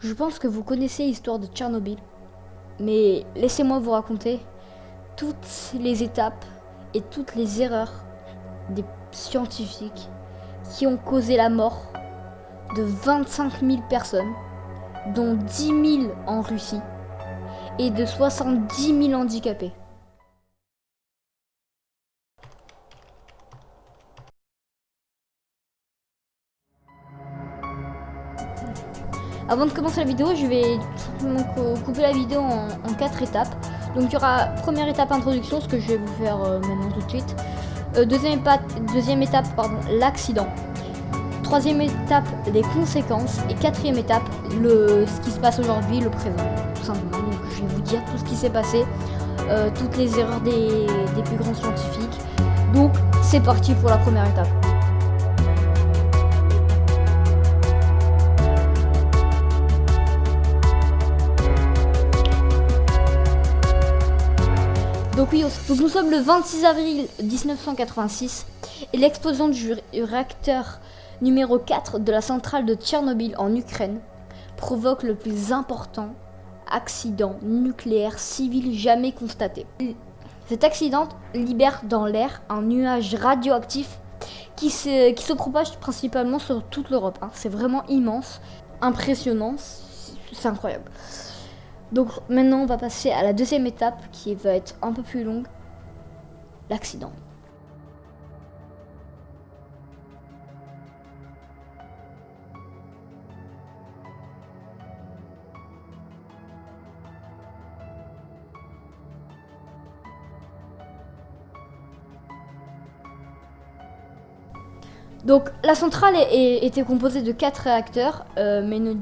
Je pense que vous connaissez l'histoire de Tchernobyl, mais laissez-moi vous raconter toutes les étapes et toutes les erreurs des scientifiques qui ont causé la mort de 25 000 personnes, dont 10 000 en Russie, et de 70 000 handicapés. Avant de commencer la vidéo, je vais simplement couper la vidéo en 4 étapes. Donc il y aura première étape introduction, ce que je vais vous faire maintenant tout de suite. Deuxième étape, l'accident. Troisième étape, les conséquences. Et quatrième étape, ce qui se passe aujourd'hui, le présent, tout simplement. Donc je vais vous dire tout ce qui s'est passé, toutes les erreurs des plus grands scientifiques. Donc c'est parti pour la première étape. Donc nous sommes le 26 avril 1986 et l'explosion du réacteur numéro 4 de la centrale de Tchernobyl en Ukraine provoque le plus important accident nucléaire civil jamais constaté. Cet accident libère dans l'air un nuage radioactif qui se propage principalement sur toute l'Europe. C'est vraiment immense, impressionnant, c'est incroyable. Donc maintenant on va passer à la deuxième étape qui va être un peu plus longue, l'accident. Donc la centrale était composée de 4 réacteurs, mais ne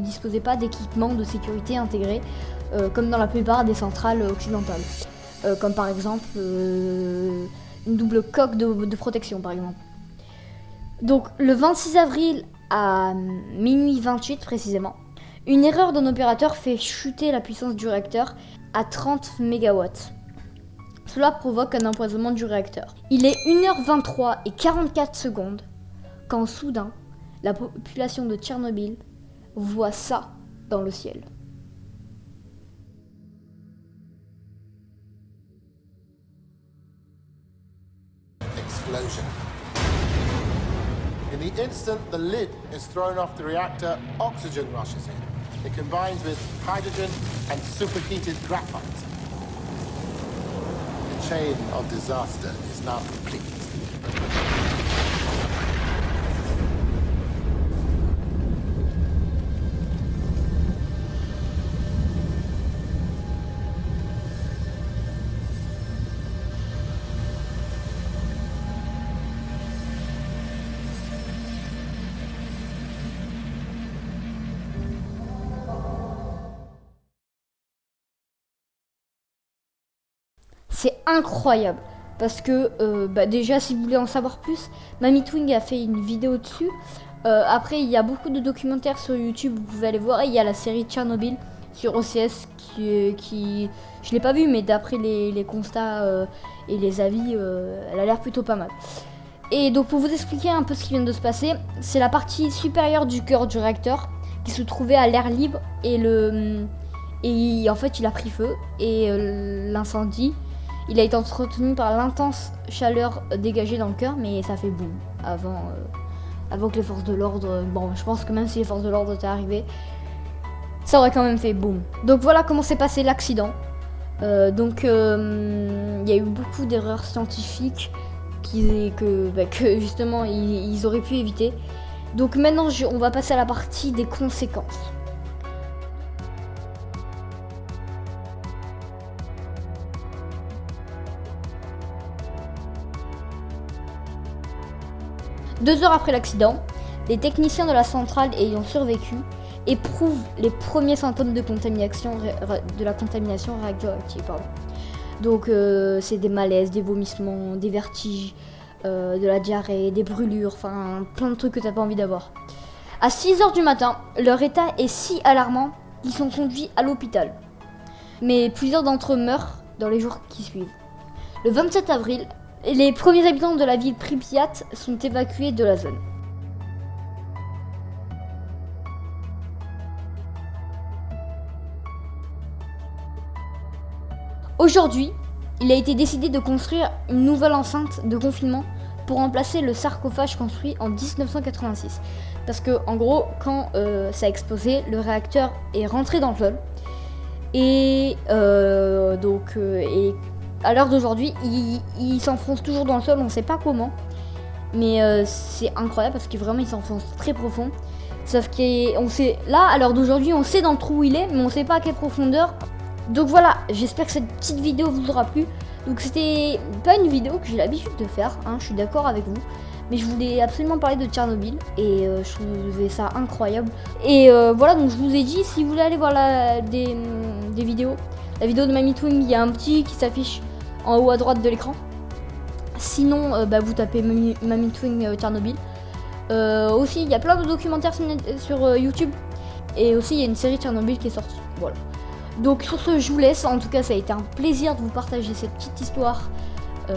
disposait pas d'équipements de sécurité intégrés, comme dans la plupart des centrales occidentales. Comme par exemple une double coque de protection par exemple. Donc le 26 avril à minuit 28 précisément, une erreur d'un opérateur fait chuter la puissance du réacteur à 30 MW. Cela provoque un empoisonnement du réacteur. Il est 1h23 et 44 secondes quand soudain, la population de Tchernobyl voit ça dans le ciel. Explosion. In the instant the lid is thrown off the reactor, oxygen rushes in. It combines with hydrogen and superheated graphite. The chain of disaster is now complete. C'est incroyable parce que déjà si vous voulez en savoir plus, Mamie Twing a fait une vidéo dessus. Après il y a beaucoup de documentaires sur YouTube, vous pouvez aller voir. Il y a la série Tchernobyl sur OCS qui je l'ai pas vue, mais d'après les constats et les avis, elle a l'air plutôt pas mal. Et donc pour vous expliquer un peu ce qui vient de se passer, c'est la partie supérieure du cœur du réacteur qui se trouvait à l'air libre et en fait il a pris feu et l'incendie. Il a été entretenu par l'intense chaleur dégagée dans le cœur, mais ça fait boum avant que les forces de l'ordre... Bon, je pense que même si les forces de l'ordre étaient arrivées, ça aurait quand même fait boum. Donc voilà comment s'est passé l'accident. Il y a eu beaucoup d'erreurs scientifiques que justement ils auraient pu éviter. Donc maintenant on va passer à la partie des conséquences. Deux heures après l'accident, les techniciens de la centrale ayant survécu éprouvent les premiers symptômes de la contamination radioactive. Donc c'est des malaises, des vomissements, des vertiges, de la diarrhée, des brûlures, enfin plein de trucs que t'as pas envie d'avoir. À 6h du matin, leur état est si alarmant qu'ils sont conduits à l'hôpital. Mais plusieurs d'entre eux meurent dans les jours qui suivent. Le 27 avril, les premiers habitants de la ville Pripyat sont évacués de la zone. Aujourd'hui, il a été décidé de construire une nouvelle enceinte de confinement pour remplacer le sarcophage construit en 1986. Parce que en gros, quand ça a explosé, le réacteur est rentré dans le sol. Et et à l'heure d'aujourd'hui, il s'enfonce toujours dans le sol, on ne sait pas comment. Mais c'est incroyable parce que vraiment il s'enfonce très profond. Sauf qu'on sait, là à l'heure d'aujourd'hui, on sait dans le trou où il est, mais on ne sait pas à quelle profondeur. Donc voilà, j'espère que cette petite vidéo vous aura plu. Donc c'était pas une vidéo que j'ai l'habitude de faire, hein, je suis d'accord avec vous. Mais je voulais absolument parler de Tchernobyl et je trouvais ça incroyable. Et voilà, donc je vous ai dit, si vous voulez aller voir des vidéos, la vidéo de Mamie Twing, il y a un petit qui s'affiche en haut à droite de l'écran. Sinon, vous tapez Mamie Twing Tchernobyl. Aussi, il y a plein de documentaires sur YouTube. Et aussi, il y a une série Tchernobyl qui est sortie. Voilà. Donc sur ce, je vous laisse. En tout cas, ça a été un plaisir de vous partager cette petite histoire. Vous,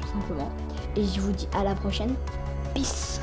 tout simplement. Et je vous dis à la prochaine. Peace.